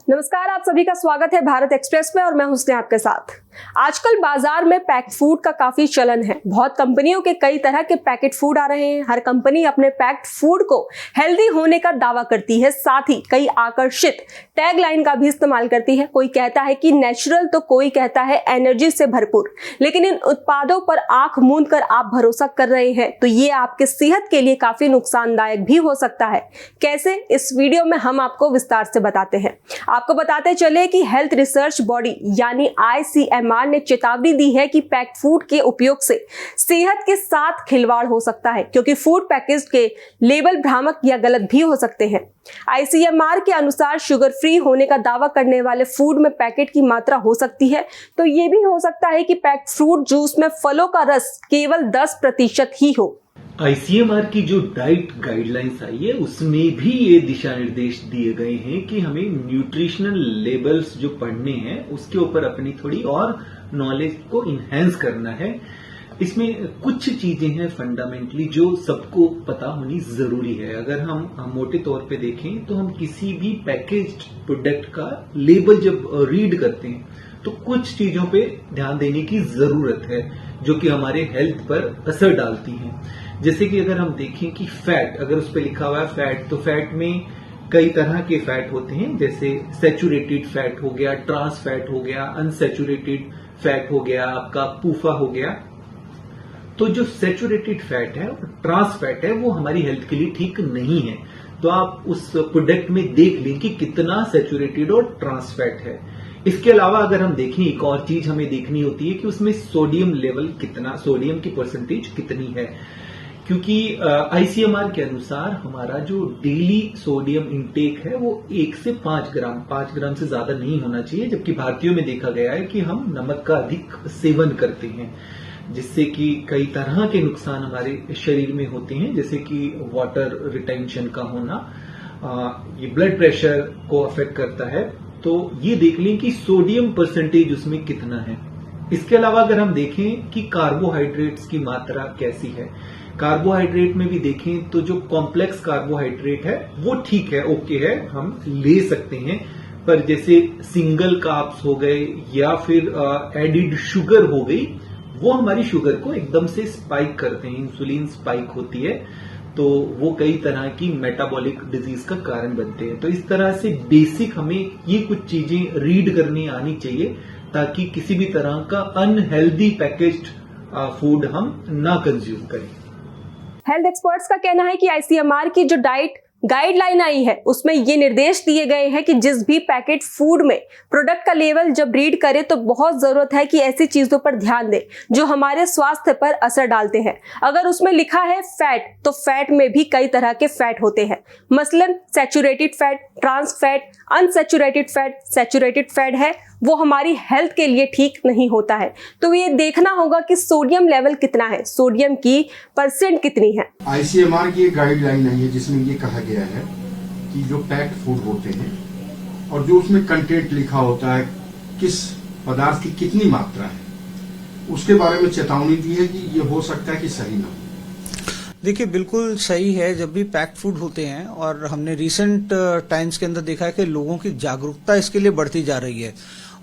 नमस्कार, आप सभी का स्वागत है भारत एक्सप्रेस में और मैं हुस्ने आपके साथ। आजकल बाजार में पैक्ड फूड का काफी चलन है। बहुत कंपनियों के कई तरह के पैकेट फूड आ रहे हैं। हर कंपनी अपने पैक्ड फूड को हेल्दी होने का दावा करती है, साथ ही कई आकर्षित टैगलाइन का भी इस्तेमाल करती है। कोई कहता है कि नेचुरल तो कोई कहता है एनर्जी से भरपूर। लेकिन इन उत्पादों पर आंख मूंद कर आप भरोसा कर रहे हैं तो ये आपके सेहत के लिए काफी नुकसानदायक भी हो सकता है। कैसे, इस वीडियो में हम आपको विस्तार से बताते हैं। आपको बताते चले कि हेल्थ रिसर्च बॉडी यानी ICMR ने चेतावनी दी है कि पैक्ड फूड के उपयोग से सेहत के साथ खिलवाड़ हो सकता है, क्योंकि फूड पैकेज के लेबल भ्रामक या गलत भी हो सकते हैं। ICMR के अनुसार शुगर फ्री होने का दावा करने वाले फूड में पैकेट की मात्रा हो सकती है, तो ये भी हो सकता है कि पैक्ड फ्रूट जूस में फलों का रस केवल 10% ही हो। ICMR की जो डाइट गाइडलाइंस आई है उसमें भी ये दिशा निर्देश दिए गए हैं कि हमें न्यूट्रिशनल लेबल्स जो पढ़ने हैं उसके ऊपर अपनी थोड़ी और नॉलेज को इनहेंस करना है। इसमें कुछ चीजें हैं फंडामेंटली जो सबको पता होनी जरूरी है। अगर हम मोटे तौर पे देखें तो हम किसी भी पैकेज्ड प्रोडक्ट का लेबल जब रीड करते हैं तो कुछ चीजों पे ध्यान देने की जरूरत है जो कि हमारे हेल्थ पर असर डालती हैं। जैसे कि अगर हम देखें कि फैट, अगर उस पर लिखा हुआ है फैट, तो फैट में कई तरह के फैट होते हैं, जैसे सैचुरेटेड फैट हो गया, ट्रांस फैट हो गया, अनसैचुरेटेड फैट हो गया, आपका पूफा हो गया। तो जो सैचुरेटेड फैट है और ट्रांस फैट है वो हमारी हेल्थ के लिए ठीक नहीं है। तो आप उस प्रोडक्ट में देख लें कि कितना सैचुरेटेड और ट्रांस फैट है। इसके अलावा अगर हम देखें, एक और चीज हमें देखनी होती है कि उसमें सोडियम लेवल कितना, सोडियम की परसेंटेज कितनी है, क्योंकि ICMR के अनुसार हमारा जो डेली सोडियम इंटेक है वो 1 से 5 ग्राम से ज्यादा नहीं होना चाहिए। जबकि भारतीयों में देखा गया है कि हम नमक का अधिक सेवन करते हैं, जिससे कि कई तरह के नुकसान हमारे शरीर में होते हैं, जैसे कि वाटर रिटेंशन का होना, ये ब्लड प्रेशर को अफेक्ट करता है। तो ये देख लें कि सोडियम परसेंटेज उसमें कितना है। इसके अलावा अगर हम देखें कि कार्बोहाइड्रेट्स की मात्रा कैसी है, कार्बोहाइड्रेट में भी देखें तो जो कॉम्प्लेक्स कार्बोहाइड्रेट है वो ठीक है, ओके है, हम ले सकते हैं। पर जैसे सिंगल कार्ब्स हो गए या फिर एडिड शुगर हो गई, वो हमारी शुगर को एकदम से स्पाइक करते हैं, इंसुलिन स्पाइक होती है, तो वो कई तरह की मेटाबॉलिक डिजीज का कारण बनते हैं। तो इस तरह से बेसिक हमें ये कुछ चीजें रीड करनी आनी चाहिए ताकि किसी भी तरह का अनहेल्दी पैकेज्ड फूड हम ना कंज्यूम करें। हेल्थ एक्सपर्ट्स का कहना है कि ICMR की जो डाइट गाइडलाइन आई है उसमें ये निर्देश दिए गए हैं कि जिस भी पैकेट फूड में प्रोडक्ट का लेवल जब रीड करे तो बहुत जरूरत है कि ऐसी चीजों पर ध्यान दें जो हमारे स्वास्थ्य पर असर डालते हैं। अगर उसमें लिखा है फैट, तो फैट में भी कई तरह के फैट होते हैं, मसलन saturated fat, trans fat, unsaturated fat. Saturated fat है वो हमारी हेल्थ के लिए ठीक नहीं होता है, तो ये देखना होगा कि सोडियम लेवल कितना है, सोडियम की परसेंट कितनी है। ICMR की एक गाइडलाइन है जिसमें ये कहा गया है कि जो पैक्ड फूड होते हैं और जो उसमें कंटेंट लिखा होता है किस पदार्थ की कितनी मात्रा है, उसके बारे में चेतावनी दी है कि ये हो सकता है कि सही ना हो। देखिए, बिल्कुल सही है। जब भी पैक्ड फूड होते हैं, और हमने रिसेंट टाइम्स के अंदर देखा है कि लोगों की जागरूकता इसके लिए बढ़ती जा रही है,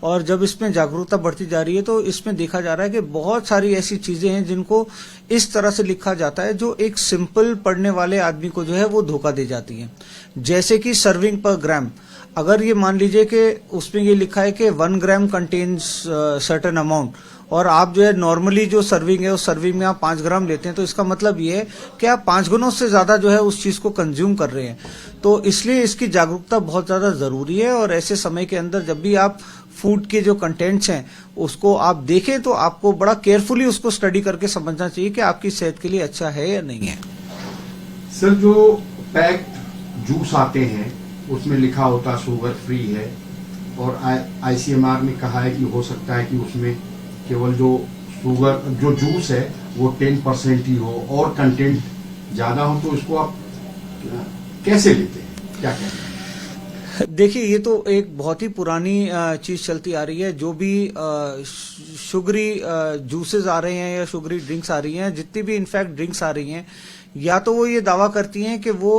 और जब इसमें जागरूकता बढ़ती जा रही है तो इसमें देखा जा रहा है कि बहुत सारी ऐसी चीजें हैं जिनको इस तरह से लिखा जाता है जो एक सिंपल पढ़ने वाले आदमी को जो है वो धोखा दे जाती है। जैसे कि सर्विंग पर ग्राम, अगर ये मान लीजिए कि उसमें ये लिखा है कि 1 ग्राम कंटेन्स सर्टेन अमाउंट, और आप जो है नॉर्मली जो सर्विंग है उस सर्विंग में आप 5 ग्राम लेते हैं, तो इसका मतलब ये है कि आप 5 गुनों से ज्यादा जो है उस चीज को कंज्यूम कर रहे हैं। तो इसलिए इसकी जागरूकता बहुत ज्यादा जरूरी है, और ऐसे समय के अंदर जब भी आप फूड के जो कंटेंट्स हैं उसको आप देखें तो आपको बड़ा केयरफुली उसको स्टडी करके समझना चाहिए कि आपकी सेहत के लिए अच्छा है या नहीं है। सर, जो पैक्ड जूस आते हैं उसमें लिखा होता शुगर फ्री है, और ICMR ने कहा है कि हो सकता है कि उसमें केवल जो शुगर जो जूस है वो 10% ही हो और कंटेंट ज्यादा हो, तो इसको आप कैसे लेते हैं, क्या कहते हैं? देखिए, ये तो एक बहुत ही पुरानी चीज चलती आ रही है। जो भी शुगरी जूसेस आ रहे हैं या शुगरी ड्रिंक्स आ रही हैं, जितनी भी इनफैक्ट ड्रिंक्स आ रही हैं, या तो वो ये दावा करती हैं कि वो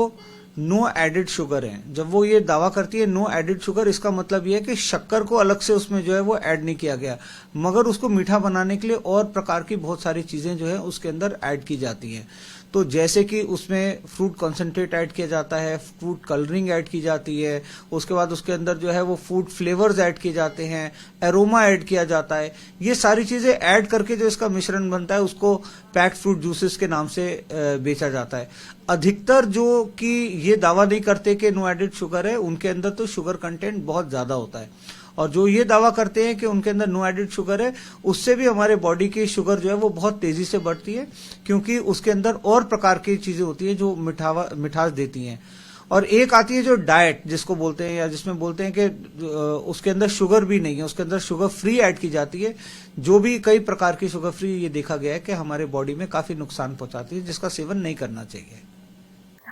नो एडेड शुगर है। जब वो ये दावा करती है नो एडेड शुगर, इसका मतलब ये है कि शक्कर को अलग से उसमें जो है वो ऐड नहीं किया गया, मगर उसको मीठा बनाने के लिए और प्रकार की बहुत सारी चीजें जो है उसके अंदर ऐड की जाती हैं। तो जैसे कि उसमें फ्रूट कॉन्सेंट्रेट ऐड किया जाता है, फ्रूट कलरिंग ऐड की जाती है, उसके बाद उसके अंदर जो है वो फूड फ्लेवर्स ऐड किए जाते हैं, एरोमा ऐड किया जाता है। ये सारी चीजें ऐड करके जो इसका मिश्रण बनता है उसको पैक्ड फ्रूट जूसेस के नाम से बेचा जाता है। अधिकतर जो कि ये दावा नहीं करते कि नो एडेड शुगर है, उनके अंदर तो शुगर कंटेंट बहुत ज्यादा होता है, और जो ये दावा करते हैं कि उनके अंदर नो एडेड शुगर है, उससे भी हमारे बॉडी की शुगर जो है वो बहुत तेजी से बढ़ती है, क्योंकि उसके अंदर और प्रकार की चीजें होती हैं जो मिठास देती हैं। और एक आती है जो डाइट जिसको बोलते हैं, या जिसमें बोलते हैं कि उसके अंदर शुगर भी नहीं है, उसके अंदर शुगर फ्री ऐड की जाती है, जो भी कई प्रकार की शुगर फ्री ये देखा गया है कि हमारे बॉडी में काफी नुकसान पहुंचाती है, जिसका सेवन नहीं करना चाहिए।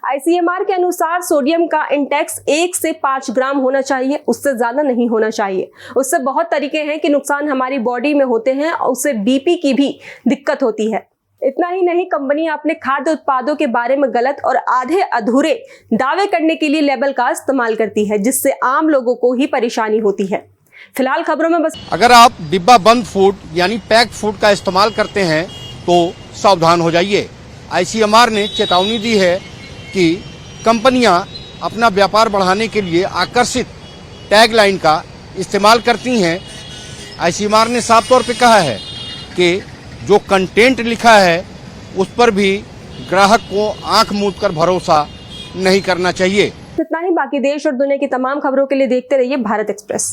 ICMR के अनुसार सोडियम का इंडेक्स 1 से 5 ग्राम होना चाहिए, उससे ज्यादा नहीं होना चाहिए। उससे बहुत तरीके हैं कि नुकसान हमारी बॉडी में होते हैं और उससे BP की भी दिक्कत होती है। इतना ही नहीं, कंपनी अपने खाद्य उत्पादों के बारे में गलत और आधे अधूरे दावे करने के लिए लेबल का इस्तेमाल करती है, जिससे आम लोगों को ही परेशानी होती है। फिलहाल खबरों में बस। अगर आप डिब्बा बंद फूड यानी पैक्ड फूड का इस्तेमाल करते हैं तो सावधान हो जाइए। ICMR ने चेतावनी दी है कि कंपनियां अपना व्यापार बढ़ाने के लिए आकर्षित टैगलाइन का इस्तेमाल करती हैं। ICMR ने साफ तौर पे कहा है कि जो कंटेंट लिखा है उस पर भी ग्राहक को आंख मूंद कर भरोसा नहीं करना चाहिए। इतना ही, बाकी देश और दुनिया की तमाम खबरों के लिए देखते रहिए भारत एक्सप्रेस।